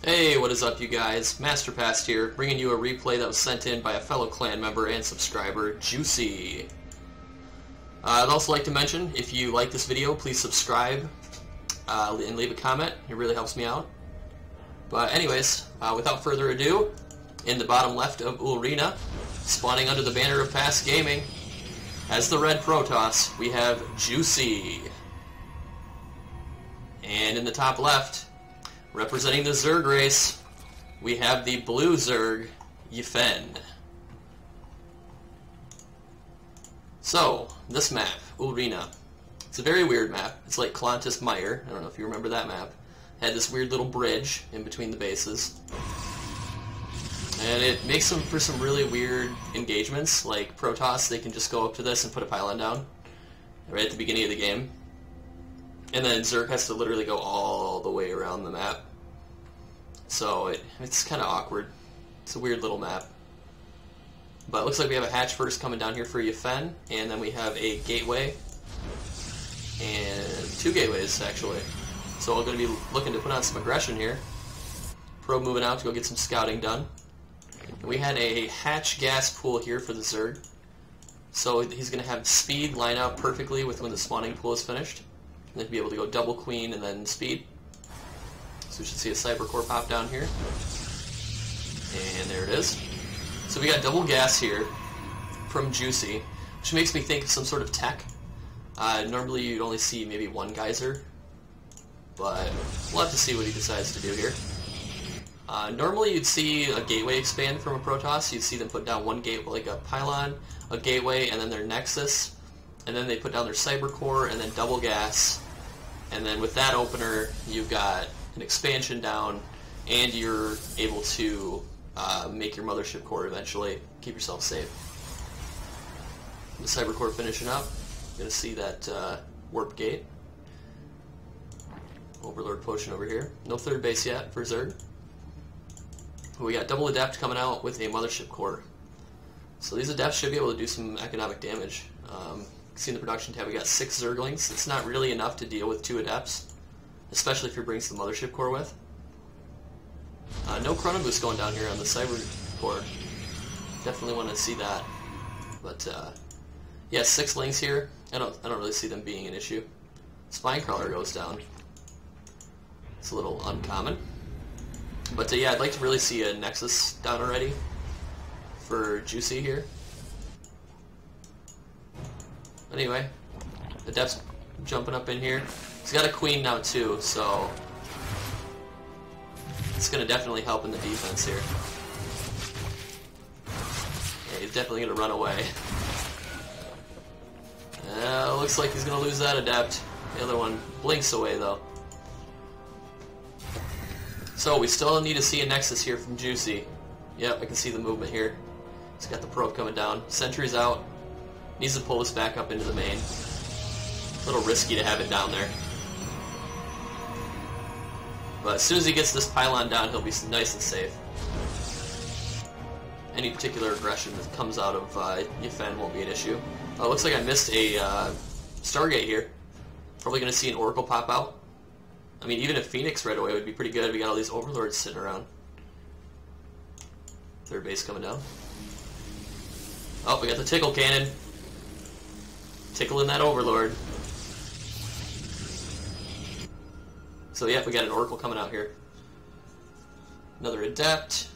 Hey, what is up you guys? MasterPast here, bringing you a replay that was sent in by a fellow clan member and subscriber, Juicy. I'd also like to mention, if you like this video, please subscribe and leave a comment. It really helps me out. But anyways, without further ado, in the bottom left of Arena, spawning under the banner of Past Gaming, as the red Protoss, we have Juicy. And in the top left, representing the Zerg race, we have the blue Zerg, Yfen. So, this map, Arena, it's a very weird map. It's like Clontis Mire. I don't know if you remember that map. Had this weird little bridge in between the bases. And it makes for some really weird engagements. Like Protoss, they can just go up to this and put a pylon down right at the beginning of the game. And then Zerg has to literally go all the way around the map. So it's kind of awkward. It's a weird little map. But it looks like we have a hatch first coming down here for Yfen, and then we have a gateway, and two gateways actually. So we're going to be looking to put on some aggression here. Probe moving out to go get some scouting done. And we had a hatch gas pool here for the Zerg. So he's going to have speed line up perfectly with when the spawning pool is finished. And then be able to go double queen and then speed. So we should see a cyber core pop down here. And there it is. So we got double gas here from Juicy, which makes me think of some sort of tech. Normally you'd only see maybe one geyser, but we'll have to see what he decides to do here. Normally you'd see a gateway expand from a Protoss. You'd see them put down one gate, like a pylon, a gateway, and then their nexus. And then they put down their cyber core and then double gas. And then with that opener, you've got an expansion down, and you're able to make your mothership core eventually. Keep yourself safe. The cyber core finishing up. Gonna see that warp gate. Overlord potion over here. No third base yet for Zerg. We got double adept coming out with a mothership core. So these adepts should be able to do some economic damage. See in the production tab we got 6 Zerglings. It's not really enough to deal with 2 adepts, especially if you're bringing some mothership core with. No chrono boost going down here on the cyber core. Definitely want to see that. But yeah, 6 lings here. I don't really see them being an issue. Spinecrawler goes down. It's a little uncommon. But yeah, I'd like to really see a nexus down already for Juicy here. Anyway, Adept's jumping up in here. He's got a queen now too, so it's going to definitely help in the defense here. Yeah, he's definitely going to run away. Looks like he's going to lose that Adept. The other one blinks away though. So we still need to see a nexus here from Juicy. Yep, I can see the movement here. He's got the probe coming down. Sentry's out. Needs to pull this back up into the main. A little risky to have it down there. But as soon as he gets this pylon down, he'll be nice and safe. Any particular aggression that comes out of Yfen won't be an issue. Looks like I missed a Stargate here. Probably going to see an Oracle pop out. I mean, even if Phoenix right away would be pretty good. We got all these Overlords sitting around. Third base coming down. Oh, we got the Tickle Cannon. Tickling that Overlord. So yeah, we got an Oracle coming out here. Another Adept.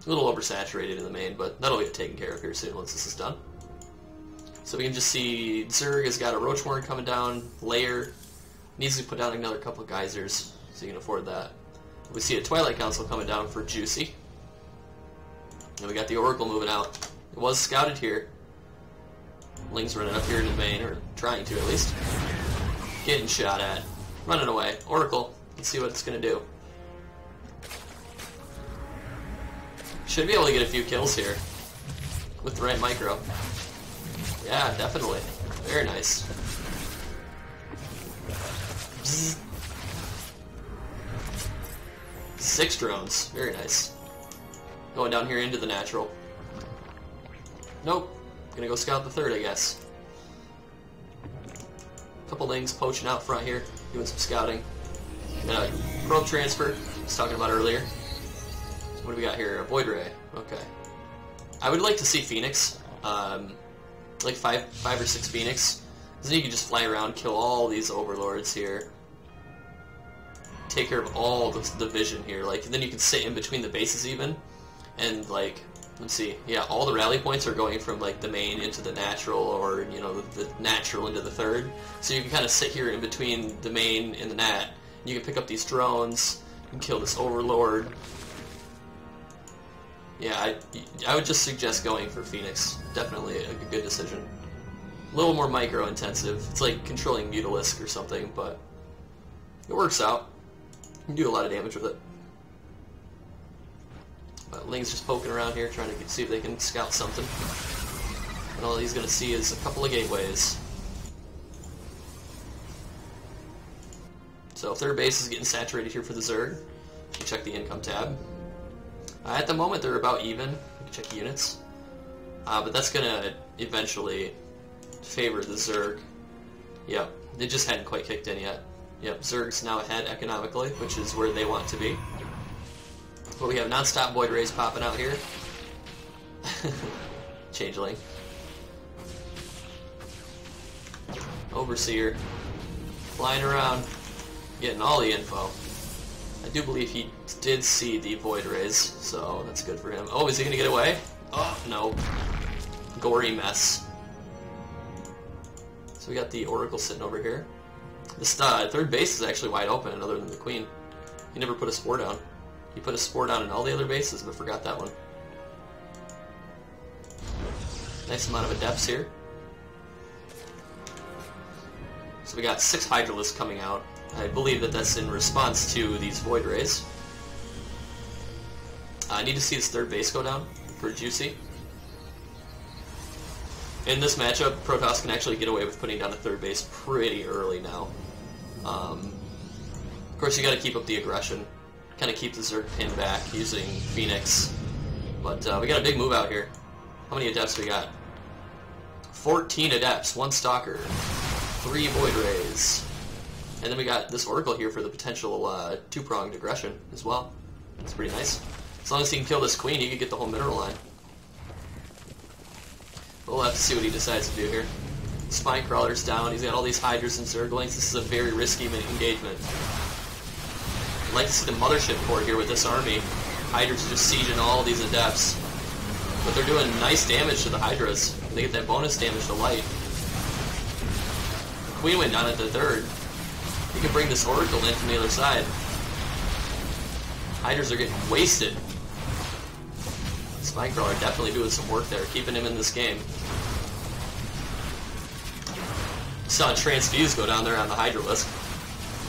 A little oversaturated in the main, but that'll get taken care of here soon once this is done. So we can just see Zerg has got a Roachworm coming down, Lair. Needs to put down another couple of geysers, so you can afford that. We see a Twilight Council coming down for Juicy. And we got the Oracle moving out. It was scouted here. Ling's running up here to the main, or trying to at least. Getting shot at. Running away. Oracle. Let's see what it's going to do. Should be able to get a few kills here. With the right micro. Yeah, definitely. Very nice. Bzz. 6 drones. Very nice. Going down here into the natural. Nope. Gonna go scout the third, I guess. Couple lings poaching out front here, doing some scouting. Got a probe transfer, I was talking about earlier. What do we got here? A Void Ray. Okay. I would like to see Phoenix. Like five or six Phoenix. Because then you can just fly around, kill all these Overlords here. Take care of all the vision here. Like, and then you can sit in between the bases even. And, like, let's see. Yeah, all the rally points are going from, like, the main into the natural, or, you know, the natural into the third. So you can kind of sit here in between the main and the nat. You can pick up these drones. You can kill this Overlord. Yeah, I would just suggest going for Phoenix. Definitely a good decision. A little more micro-intensive. It's like controlling Mutalisk or something, but it works out. You can do a lot of damage with it. But Ling's just poking around here, trying to see if they can scout something. And all he's going to see is a couple of gateways. So third base is getting saturated here for the Zerg. You can check the income tab. At the moment, they're about even. You can check units. But that's going to eventually favor the Zerg. Yep, they just hadn't quite kicked in yet. Yep, Zerg's now ahead economically, which is where they want to be. But we have non-stop Void Rays popping out here. Changeling. Overseer. Flying around, getting all the info. I do believe he did see the Void Rays, so that's good for him. Oh, is he going to get away? Oh, no. Gory mess. So we got the Oracle sitting over here. This third base is actually wide open, other than the Queen. He never put a Spore down. He put a Spore down in all the other bases, but forgot that one. Nice amount of Adepts here. So we got 6 Hydralisks coming out. I believe that that's in response to these Void Rays. I need to see this third base go down for Juicy. In this matchup, Protoss can actually get away with putting down a third base pretty early now. Of course, you got to keep up the aggression, kind of keep the Zerg pinned back using Phoenix. But we got a big move out here. How many Adepts we got? 14 Adepts, 1 Stalker, 3 Void Rays. And then we got this Oracle here for the potential 2-pronged aggression as well. That's pretty nice. As long as he can kill this Queen, he could get the whole mineral line. We'll have to see what he decides to do here. Spine Crawler's down. He's got all these Hydras and Zerglings. This is a very risky engagement. I'd like to see the Mothership Fort here with this army. Hydras just sieging all these Adepts. But they're doing nice damage to the Hydras. They get that bonus damage to light. The Queen went down at the third. You can bring this Oracle in from the other side. Hydras are getting wasted. Spinecrawler definitely doing some work there, keeping him in this game. Saw a Transfuse go down there on the Hydralisk.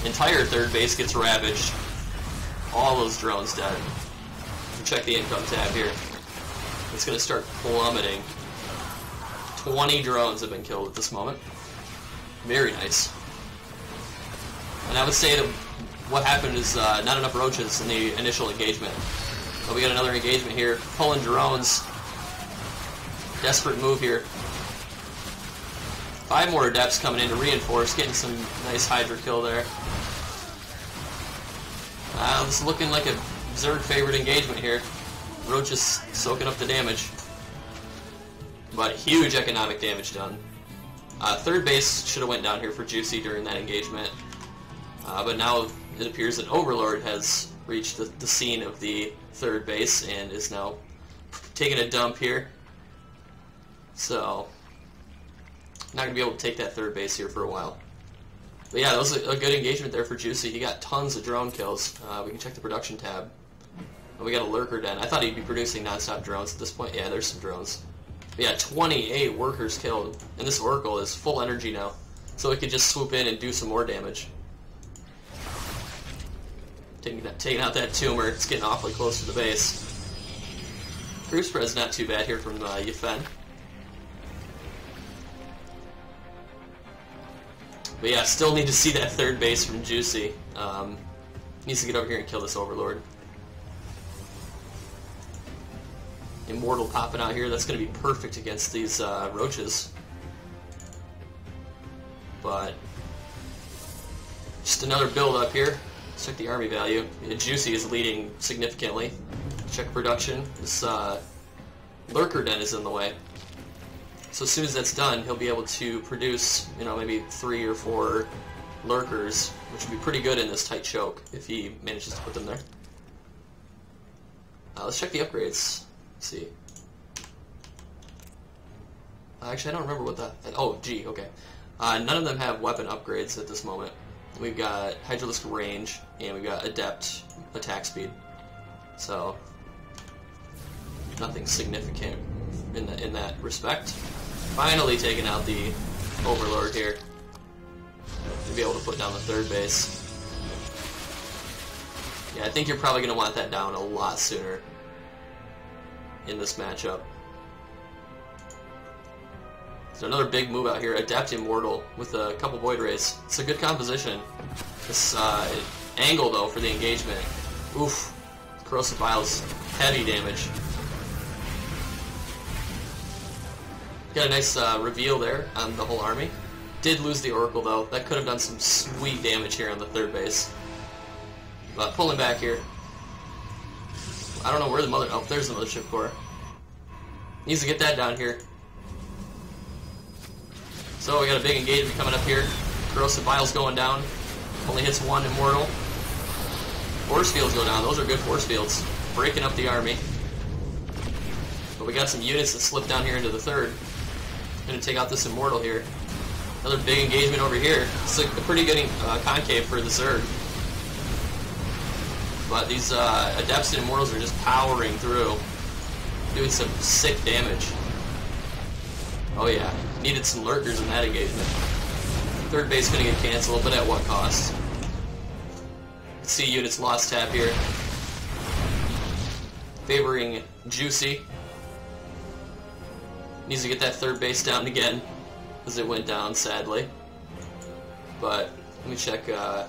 Entire third base gets ravaged. All those drones dead. Check the income tab here. It's going to start plummeting. 20 drones have been killed at this moment. Very nice. And I would say that what happened is not enough roaches in the initial engagement. But we got another engagement here. Pulling drones. Desperate move here. 5 more Adepts coming in to reinforce, getting some nice Hydra kill there. This is looking like a Zerg favorite engagement here. Roaches soaking up the damage. But huge economic damage done. Third base should have went down here for Juicy during that engagement. But now it appears that Overlord has reached the scene of the third base and is now taking a dump here. So, not going to be able to take that third base here for a while. But yeah, that was a good engagement there for Juicy. He got tons of drone kills. We can check the production tab. We got a Lurker Den. I thought he'd be producing non-stop drones at this point. Yeah, there's some drones. But yeah, 28 workers killed. And this Oracle is full energy now. So it could just swoop in and do some more damage. Taking out that tumor. It's getting awfully close to the base. Crew spread's not too bad here from Yfen. But yeah, still need to see that third base from Juicy. Needs to get over here and kill this Overlord. Immortal popping out here. That's going to be perfect against these roaches. But just another build up here. Let's check the army value. Juicy is leading significantly. Check production. This lurker den is in the way. So as soon as that's done, he'll be able to produce, you know, maybe 3 or 4 lurkers, which would be pretty good in this tight choke if he manages to put them there. Let's check the upgrades. Let's see. Actually, I don't remember what that... Oh, G, okay. None of them have weapon upgrades at this moment. We've got Hydralisk range, and we've got Adept attack speed. So, nothing significant in that respect. Finally taking out the Overlord here to be able to put down the third base. Yeah, I think you're probably going to want that down a lot sooner in this matchup. So another big move out here, Adept Immortal with a couple Void Rays. It's a good composition. This angle, though, for the engagement. Oof. Corrosive Vials, heavy damage. Got a nice reveal there on the whole army. Did lose the Oracle, though. That could have done some sweet damage here on the third base. But pulling back here. I don't know where the mother... Oh, there's the Mothership Core. Needs to get that down here. So we got a big engagement coming up here. Corrosive Vials going down. Only hits 1 Immortal. Force Fields go down. Those are good Force Fields. Breaking up the army. But we got some units that slip down here into the third. Gonna take out this Immortal here. Another big engagement over here. It's a pretty good concave for the Zerg. But these Adepts and Immortals are just powering through. Doing some sick damage. Oh yeah. Needed some lurkers in that engagement. Third base gonna get canceled, but at what cost? Let's see units lost tab here. Favoring Juicy. Needs to get that third base down again, as it went down, sadly. But, let me check, I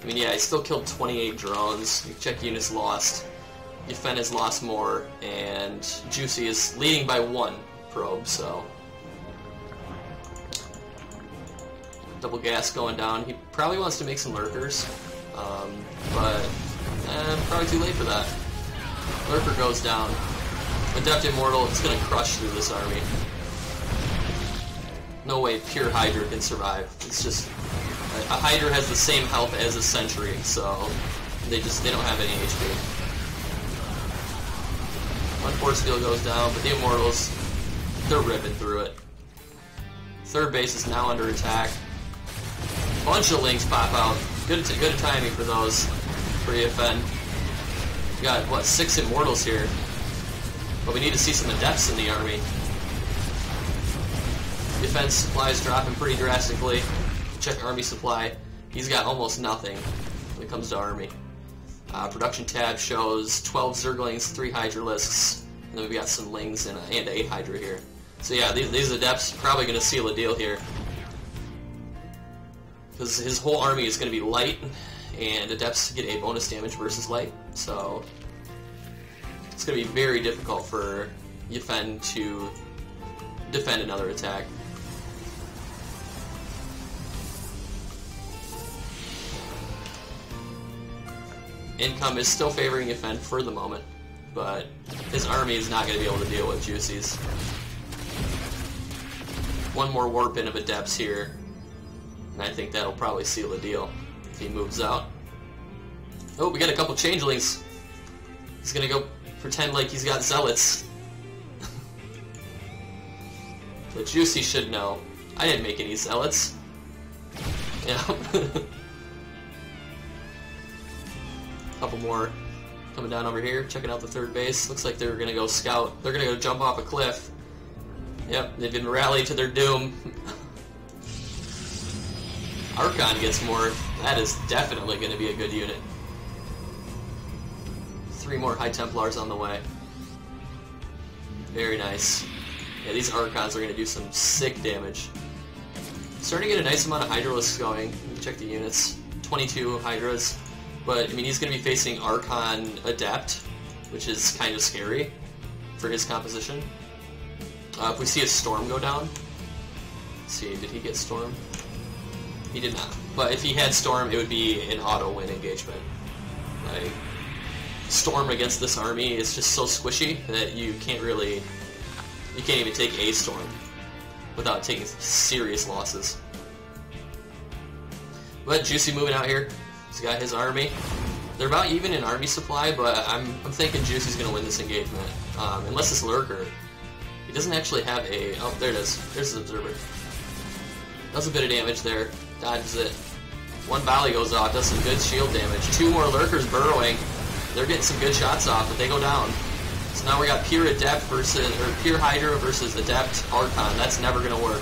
mean, yeah, he still killed 28 drones. You check units lost. Yfen has lost more, and Juicy is leading by 1 probe, so... Double gas going down. He probably wants to make some lurkers, but probably too late for that. Lurker goes down. Adept Immortal is going to crush through this army. No way pure Hydra can survive. It's just a Hydra has the same health as a Sentry, so they don't have any HP. One Force Field goes down, but the Immortals, they're ripping through it. Third base is now under attack. Bunch of links pop out. Good timing for those for Yfen. We got, what, 6 Immortals here. But we need to see some Adepts in the army. Defense supplies dropping pretty drastically. Check army supply. He's got almost nothing when it comes to army. Production tab shows 12 Zerglings, 3 Hydralisks, and then we've got some Lings and 8 Hydra here. So yeah, these Adepts are probably going to seal a deal here. Because his whole army is going to be light, and Adepts get a bonus damage versus light, so it's going to be very difficult for Yfen to defend another attack. Income is still favoring Yfen for the moment, but his army is not going to be able to deal with Juicy's. One more warp in of Adepts here, and I think that'll probably seal the deal if he moves out. Oh, we got a couple changelings. He's gonna go pretend like he's got zealots. But Juicy should know. I didn't make any zealots. Yeah. Couple more coming down over here, checking out the third base. Looks like they're gonna go scout. They're gonna go jump off a cliff. Yep, they've been rallied to their doom. Archon gets more. That is definitely going to be a good unit. 3 more High Templars on the way. Very nice. Yeah, these Archons are going to do some sick damage. Starting to get a nice amount of Hydralisks going. Check the units. 22 Hydras. But, I mean, he's going to be facing Archon Adept, which is kind of scary for his composition. If we see a Storm go down... Let's see, did he get Storm? He did not. But if he had Storm, it would be an auto-win engagement. Like, Storm against this army is just so squishy that you can't even take a Storm without taking serious losses. But Juicy moving out here. He's got his army. They're about even in army supply, but I'm thinking Juicy's going to win this engagement. Unless this Lurker. He doesn't actually have a... Oh, there it is. There's his Observer. Does a bit of damage there. Dodges it. One volley goes off, does some good shield damage. Two more Lurkers burrowing. They're getting some good shots off, but they go down. So now we got Pure Adept Pure Hydra versus Adept Archon. That's never going to work.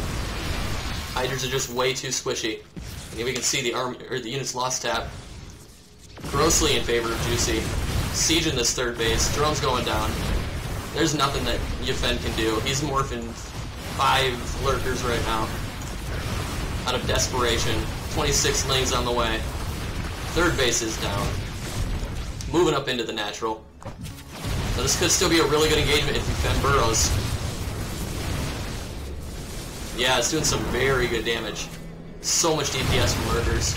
Hydras are just way too squishy. And here we can see the army, or the units lost tab. Grossly in favor of Juicy. Sieging this third base. Drone's going down. There's nothing that Yfen can do. He's morphing 5 Lurkers right now. Out of desperation. 26 Lings on the way. Third base is down. Moving up into the natural. Now this could still be a really good engagement if Yfen burrows. Yeah, it's doing some very good damage. So much DPS from Lurkers.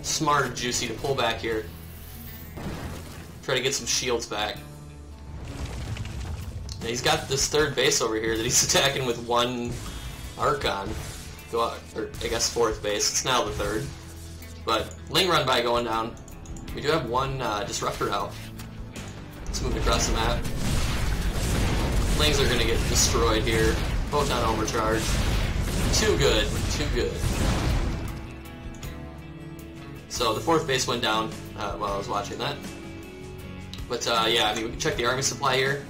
Smart of Juicy to pull back here. Try to get some shields back. Now he's got this third base over here that he's attacking with one Archon. Or I guess fourth base. It's now the third. But Ling run by going down. We do have one Disruptor out. Let's move across the map. Lings are going to get destroyed here. Both on overcharge. Too good. Too good. So the fourth base went down while I was watching that. But yeah, I mean, we can check the army supply here.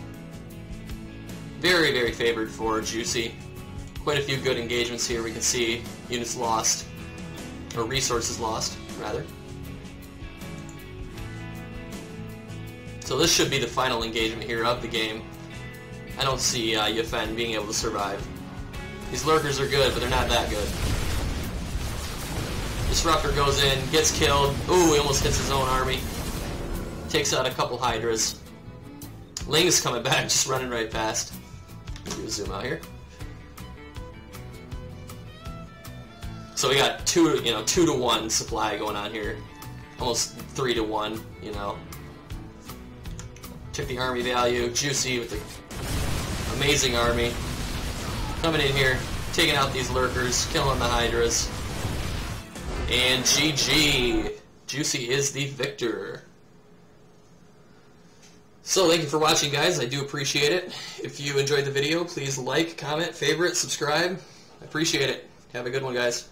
Very, very favored for Juicy. Quite a few good engagements here. We can see units lost, or resources lost, rather. So this should be the final engagement here of the game. I don't see Yfen being able to survive. These Lurkers are good, but they're not that good. Disruptor goes in, gets killed. Ooh, he almost hits his own army. Takes out a couple Hydras. Ling's coming back, just running right past. Do a zoom out here. So we got 2 to 1 supply going on here. Almost 3 to 1, you know. Check the army value. Juicy with the amazing army. Coming in here, taking out these Lurkers, killing the Hydras. And GG! Juicy is the victor. So thank you for watching, guys. I do appreciate it. If you enjoyed the video, please like, comment, favorite, subscribe. I appreciate it. Have a good one, guys.